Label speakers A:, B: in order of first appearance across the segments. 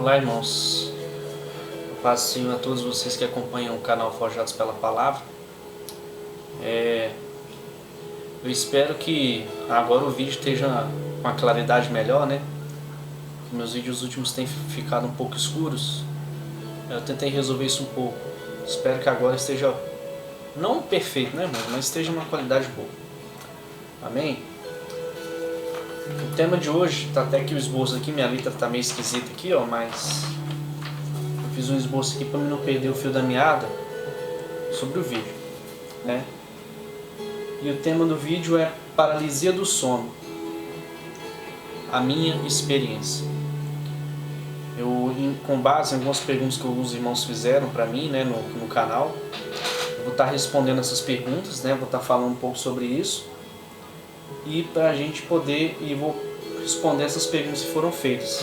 A: Olá, irmãos. Paz do Senhor a todos vocês que acompanham o canal Forjados pela Palavra. Eu espero que agora o vídeo esteja com uma claridade melhor, né? Meus vídeos últimos têm ficado um pouco escuros. Eu tentei resolver isso um pouco. Espero que agora esteja, não perfeito, né, irmãos? Mas esteja uma qualidade boa. Amém? O tema de hoje, tá até que o esboço aqui, minha letra tá meio esquisita aqui, ó, mas eu fiz um esboço aqui para não perder o fio da meada sobre o vídeo, né? E o tema do vídeo é paralisia do sono, a minha experiência. Com base em algumas perguntas que alguns irmãos fizeram para mim, né, no canal, eu vou estar respondendo essas perguntas, né? Vou estar falando um pouco sobre isso. E para a gente poder, e vou responder essas perguntas que foram feitas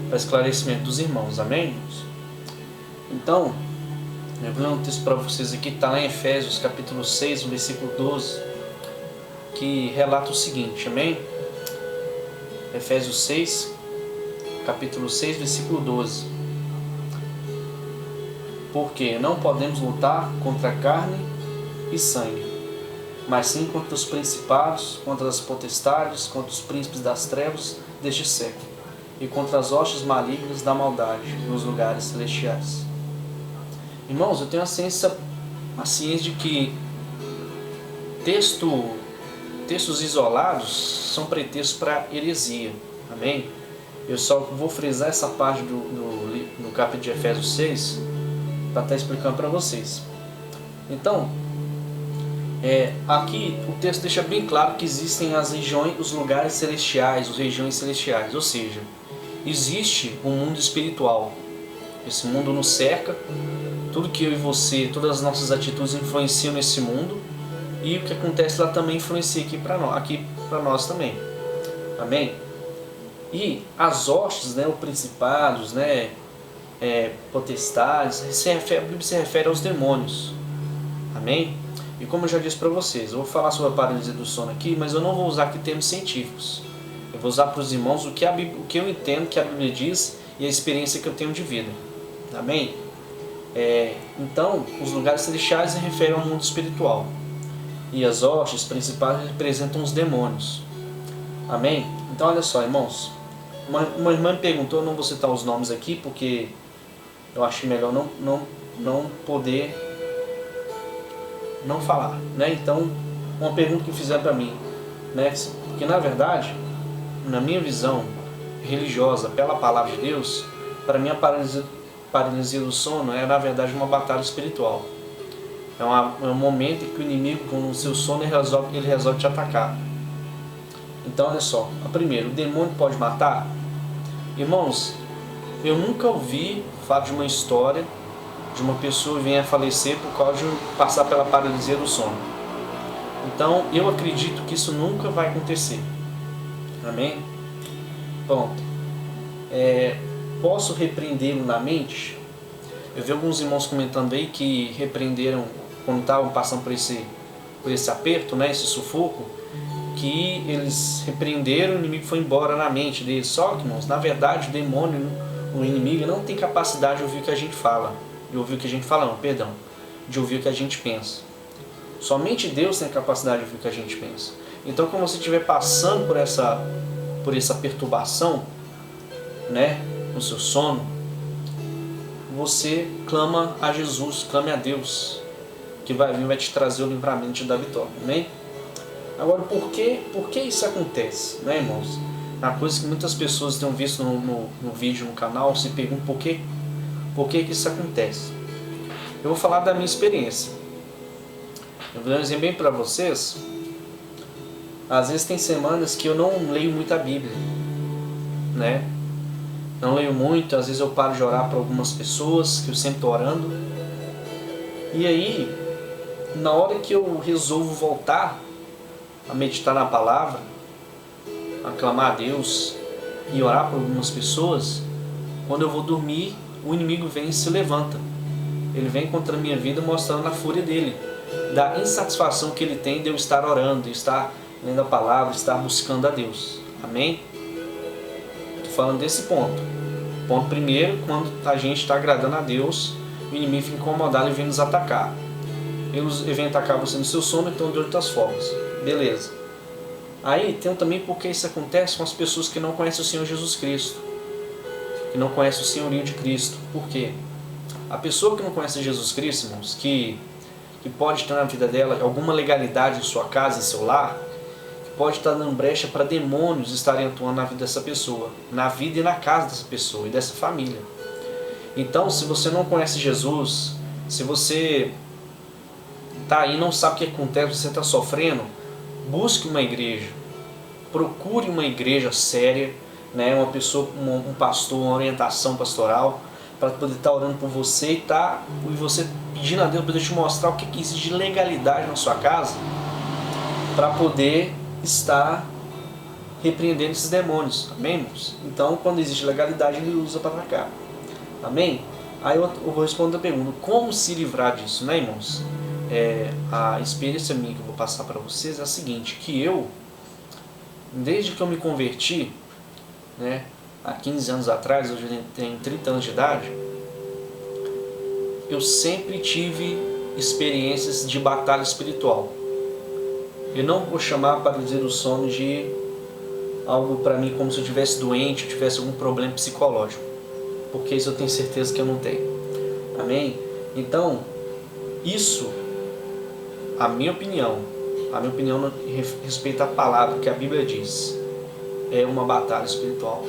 A: para esclarecimento dos irmãos, amém? Então, eu vou ler um texto para vocês aqui, está lá em Efésios capítulo 6, no versículo 12, que relata o seguinte, amém? Efésios 6, capítulo 6, versículo 12. Porque não podemos lutar contra carne e sangue, mas sim contra os principados, contra as potestades, contra os príncipes das trevas deste século, e contra as hostes malignas da maldade nos lugares celestiais. Irmãos, eu tenho a ciência de que textos isolados são pretextos para heresia, amém? Eu só vou frisar essa parte no capítulo de Efésios 6 para estar explicando para vocês. Então, aqui o texto deixa bem claro que existem as regiões, os lugares celestiais, as regiões celestiais, ou seja, existe um mundo espiritual. Esse mundo nos cerca, tudo que eu e você, todas as nossas atitudes influenciam nesse mundo, e o que acontece lá também influencia aqui para nós também, amém? E as hostes, né, os principados, né, potestades, a Bíblia se refere aos demônios, amém? E como eu já disse para vocês, eu vou falar sobre a paralisia do sono aqui, mas eu não vou usar aqui termos científicos. Eu vou usar para os irmãos o que eu entendo que a Bíblia diz e a experiência que eu tenho de vida. Amém? Então, os lugares celestiais se referem ao mundo espiritual. E as hostes principais representam os demônios. Amém? Então, olha só, irmãos. Uma irmã me perguntou, eu não vou citar os nomes aqui, porque eu acho melhor não poder não falar, né? Então, uma pergunta que fizeram para mim, né? Porque na verdade, na minha visão religiosa, pela palavra de Deus, para mim a paralisia do sono é na verdade uma batalha espiritual. É um momento em que o inimigo, com o seu sono, ele resolve te atacar. Então, olha só, primeiro, o demônio pode matar? Irmãos, eu nunca ouvi falar de uma história de uma pessoa que venha a falecer por causa de passar pela paralisia do sono. Então, eu acredito que isso nunca vai acontecer. Amém? Pronto. Posso repreendê-lo na mente? Eu vi alguns irmãos comentando aí que repreenderam quando estavam passando por esse aperto, né, esse sufoco, que eles repreenderam e o inimigo foi embora na mente deles. Só que, irmãos, na verdade, o demônio, o inimigo, não tem capacidade de ouvir o que a gente fala. De ouvir o que a gente pensa. Somente Deus tem a capacidade de ouvir o que a gente pensa. Então, quando você estiver passando por essa perturbação, né, no seu sono, você clama a Jesus, clame a Deus, que vai vir e vai te trazer o livramento da vitória, amém? Agora, por que isso acontece, né, irmãos? É uma coisa que muitas pessoas têm visto no vídeo, no canal, se perguntam por que isso acontece. Eu vou falar da minha experiência. Eu vou dar um exemplo bem para vocês. Às vezes tem semanas que eu não leio muito a Bíblia, né? Não leio muito, às vezes eu paro de orar para algumas pessoas, que eu sempre estou orando. E aí, na hora que eu resolvo voltar a meditar na palavra, a clamar a Deus e orar por algumas pessoas, quando eu vou dormir, o inimigo vem e se levanta. Ele vem contra a minha vida mostrando a fúria dele, da insatisfação que ele tem de eu estar orando, de estar lendo a palavra, de estar buscando a Deus. Amém? Estou falando desse ponto. Ponto primeiro, quando a gente está agradando a Deus, o inimigo fica incomodado e vem nos atacar. Ele vem atacar você no seu sono, então de outras formas. Beleza. Aí tem também porque isso acontece com as pessoas que não conhecem o Senhor Jesus Cristo, que não conhecem o senhorio de Cristo. Por quê? A pessoa que não conhece Jesus Cristo, irmãos, que pode ter na vida dela alguma legalidade em sua casa, em seu lar, que pode estar dando brecha para demônios estarem atuando na vida dessa pessoa, na vida e na casa dessa pessoa e dessa família. Então, se você não conhece Jesus, se você está aí e não sabe o que acontece, você está sofrendo, busque uma igreja, procure uma igreja séria, né? Uma pessoa, um pastor, uma orientação pastoral, para poder estar orando por você e você pedindo a Deus para te mostrar o que existe de legalidade na sua casa, para poder estar repreendendo esses demônios. Amém, irmãos? Então, quando existe legalidade, ele usa para atacar. Amém? Aí eu vou responder a pergunta: como se livrar disso, né, irmãos? A experiência minha que eu vou passar para vocês é a seguinte, que eu, desde que eu me converti, né, há 15 anos atrás, hoje eu tenho 30 anos de idade, eu sempre tive experiências de batalha espiritual. Eu não vou chamar para dizer o sono de algo para mim como se eu estivesse doente, eu tivesse algum problema psicológico, porque isso eu tenho certeza que eu não tenho. Amém? Então, isso, a minha opinião respeita a palavra que a Bíblia diz, é uma batalha espiritual.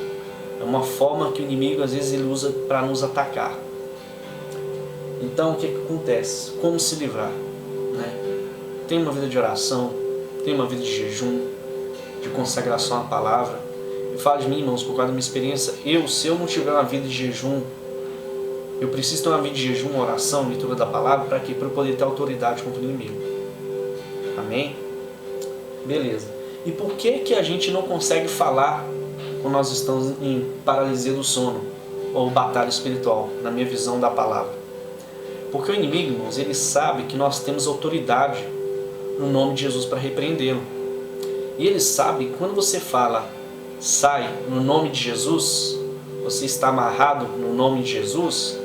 A: É uma forma que o inimigo às vezes ele usa para nos atacar. Então o que acontece? Como se livrar? Né? Tem uma vida de oração, tem uma vida de jejum, de consagração à palavra. Eu falo de mim, irmãos, por causa da minha experiência, se eu não tiver uma vida de jejum, eu preciso ter uma vida de jejum, oração, leitura da palavra, para quê? Para eu poder ter autoridade contra o inimigo. Amém? Beleza. E por que a gente não consegue falar quando nós estamos em paralisia do sono ou batalha espiritual, na minha visão da palavra? Porque o inimigo, irmãos, ele sabe que nós temos autoridade no nome de Jesus para repreendê-lo. E ele sabe que quando você fala sai no nome de Jesus, você está amarrado no nome de Jesus,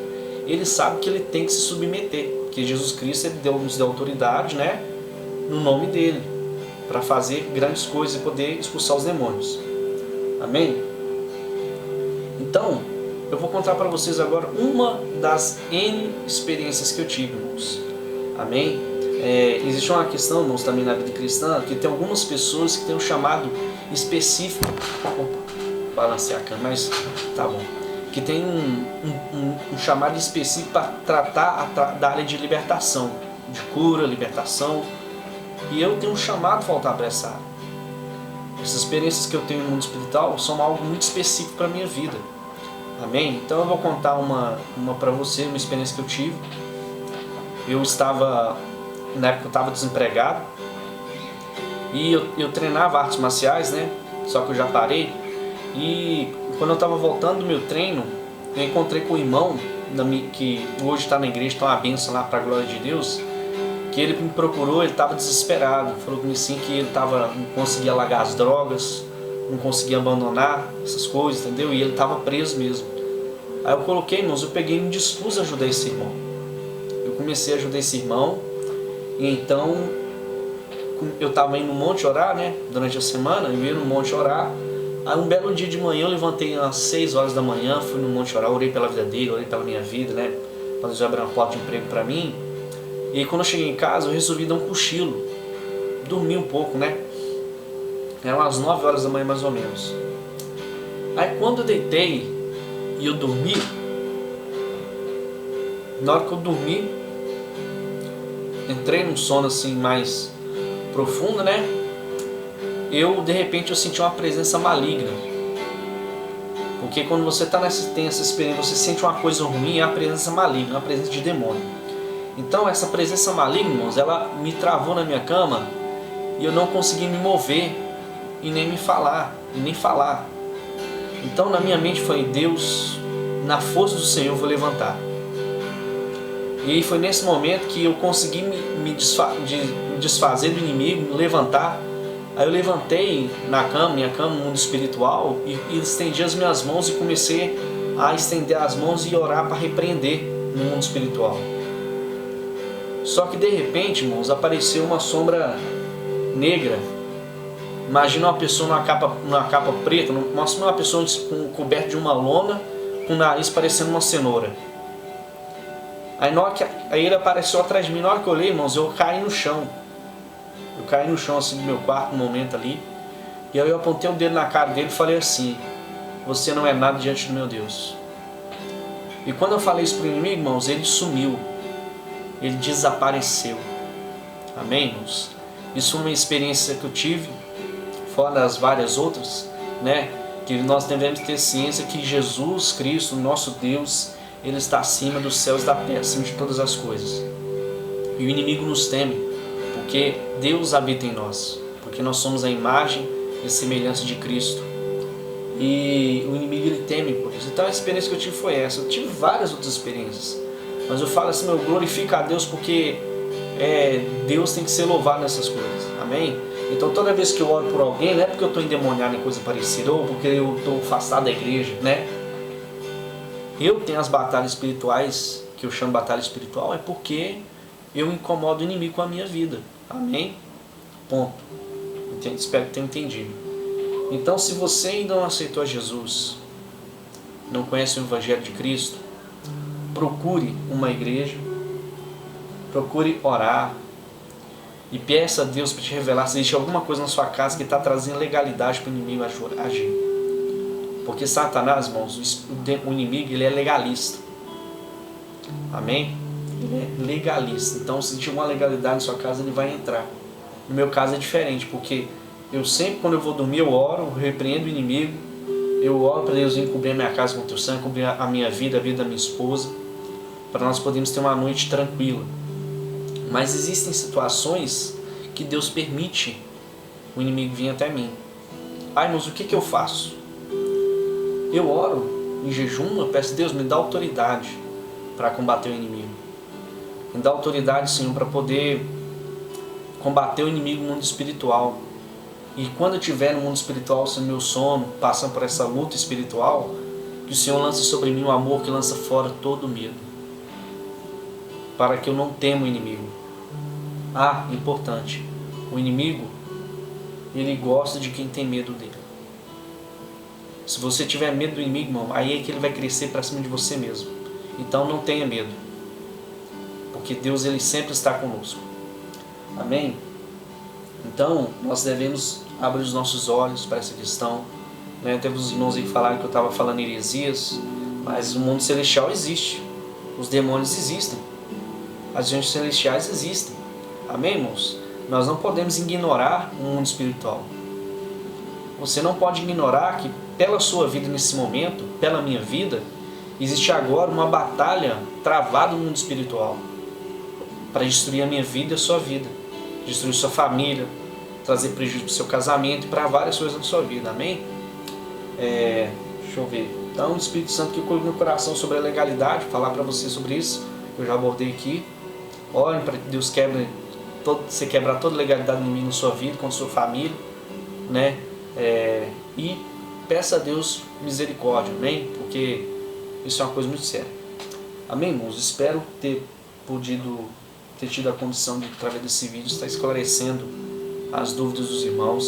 A: ele sabe que ele tem que se submeter, porque Jesus Cristo ele nos deu autoridade, né, no nome dele, para fazer grandes coisas e poder expulsar os demônios. Amém? Então, eu vou contar para vocês agora uma das N experiências que eu tive, irmãos. Amém? Existe uma questão, irmãos, também na vida cristã, que tem algumas pessoas que têm um chamado específico. Opa, balancei a câmera, mas tá bom. Que tem um chamado específico para tratar da área de libertação, de cura, libertação. E eu tenho um chamado para voltar para essa área. Essas experiências que eu tenho no mundo espiritual são algo muito específico para a minha vida. Amém? Então eu vou contar uma para você, uma experiência que eu tive. Na época eu estava desempregado. E eu treinava artes marciais, né? Só que eu já parei. E quando eu estava voltando do meu treino, eu encontrei com um irmão que hoje está na igreja, está uma bênção lá para a glória de Deus. Que ele me procurou, ele estava desesperado, falou comigo assim que ele não conseguia largar as drogas, não conseguia abandonar essas coisas, entendeu? E ele estava preso mesmo. Aí eu coloquei, irmãos, eu peguei e me dispus a ajudar esse irmão. Eu comecei a ajudar esse irmão, e então eu estava indo no monte orar, né? Durante a semana, eu ia no monte orar. Aí um belo dia de manhã eu levantei às 6 horas da manhã, fui no monte orar, orei pela vida dele, orei pela minha vida, né? Para Deus abrir uma porta de emprego para mim. E aí, quando eu cheguei em casa, eu resolvi dar um cochilo. Dormi um pouco, né? Eram as 9 horas da manhã, mais ou menos. Aí, quando eu deitei e eu dormi, na hora que eu dormi, entrei num sono assim mais profundo, né? De repente, eu senti uma presença maligna. Porque quando você tem essa experiência, você sente uma coisa ruim, é a presença maligna, uma presença de demônio. Então essa presença maligna, irmãos, ela me travou na minha cama e eu não consegui me mover e nem me falar, e nem falar. Então na minha mente foi: Deus, na força do Senhor eu vou levantar. E foi nesse momento que eu consegui me desfazer do inimigo, me levantar. Aí eu levantei na cama, minha cama, no mundo espiritual, e estendi as minhas mãos e comecei a estender as mãos e orar para repreender no mundo espiritual. Só que de repente, irmãos, apareceu uma sombra negra. Imagina uma pessoa numa capa preta, uma pessoa coberta de uma lona, com o nariz parecendo uma cenoura. Aí ele apareceu atrás de mim. Na hora que eu olhei, irmãos, eu caí no chão. Eu caí no chão assim do meu quarto, no momento ali. E aí eu apontei o dedo na cara dele e falei assim: você não é nada diante do meu Deus. E quando eu falei isso para o inimigo, irmãos, ele sumiu. Ele desapareceu. Amém, irmãos? Isso foi uma experiência que eu tive, fora das várias outras, né? Que nós devemos ter ciência que Jesus Cristo, nosso Deus, Ele está acima dos céus e da terra, acima de todas as coisas. E o inimigo nos teme, porque Deus habita em nós, porque nós somos a imagem e a semelhança de Cristo. E o inimigo ele teme por isso. Então a experiência que eu tive foi essa. Eu tive várias outras experiências, mas eu falo assim, meu, glorifica a Deus, porque Deus tem que ser louvado nessas coisas. Amém? Então toda vez que eu oro por alguém, não é porque eu estou endemoniado em coisa parecida, ou porque eu estou afastado da igreja, né? Eu tenho as batalhas espirituais, que eu chamo de batalha espiritual, é porque eu incomodo o inimigo com a minha vida. Amém? Ponto. Espero que tenha entendido. Então, se você ainda não aceitou Jesus, não conhece o Evangelho de Cristo, procure uma igreja, procure orar e peça a Deus para te revelar se existe alguma coisa na sua casa que está trazendo legalidade para o inimigo agir. Porque Satanás, irmãos, o inimigo, ele é legalista. Amém? Ele é legalista. Então, se tiver uma legalidade na sua casa, ele vai entrar. No meu caso é diferente, porque eu sempre, quando eu vou dormir, eu oro, eu repreendo o inimigo, eu oro para Deus encobrir a minha casa com o teu sangue, cobrir a minha vida, a vida da minha esposa, para nós podermos ter uma noite tranquila. Mas existem situações que Deus permite o inimigo vir até mim. Ai, mas o que eu faço? Eu oro em jejum, eu peço, Deus, me dá autoridade para combater o inimigo. Me dá autoridade, Senhor, para poder combater o inimigo no mundo espiritual. E quando eu estiver no mundo espiritual, sem meu sono, passando por essa luta espiritual, que o Senhor lance sobre mim o amor que lança fora todo medo, para que eu não tema o inimigo. Ah, importante, o inimigo, ele gosta de quem tem medo dele. Se você tiver medo do inimigo, irmão, aí é que ele vai crescer para cima de você mesmo. Então não tenha medo, porque Deus, ele sempre está conosco. Amém? Então nós devemos abrir os nossos olhos para essa questão, né? Teve os irmãos aí que falaram que eu estava falando heresias, mas o mundo celestial existe, os demônios existem, as agentes celestiais existem. Amém, irmãos? Nós não podemos ignorar o mundo espiritual. Você não pode ignorar que pela sua vida nesse momento, pela minha vida, existe agora uma batalha travada no mundo espiritual para destruir a minha vida e a sua vida, destruir sua família, trazer prejuízo para o seu casamento e para várias coisas na sua vida. Amém? Deixa eu ver. Então o Espírito Santo que colocou no meu coração sobre a legalidade, falar para você sobre isso, eu já abordei aqui. Orem para que Deus você quebrar toda a legalidade do inimigo na sua vida, com a sua família, né? E peça a Deus misericórdia, amém? Porque isso é uma coisa muito séria. Amém, irmãos? Espero ter tido a condição de, através desse vídeo, estar esclarecendo as dúvidas dos irmãos.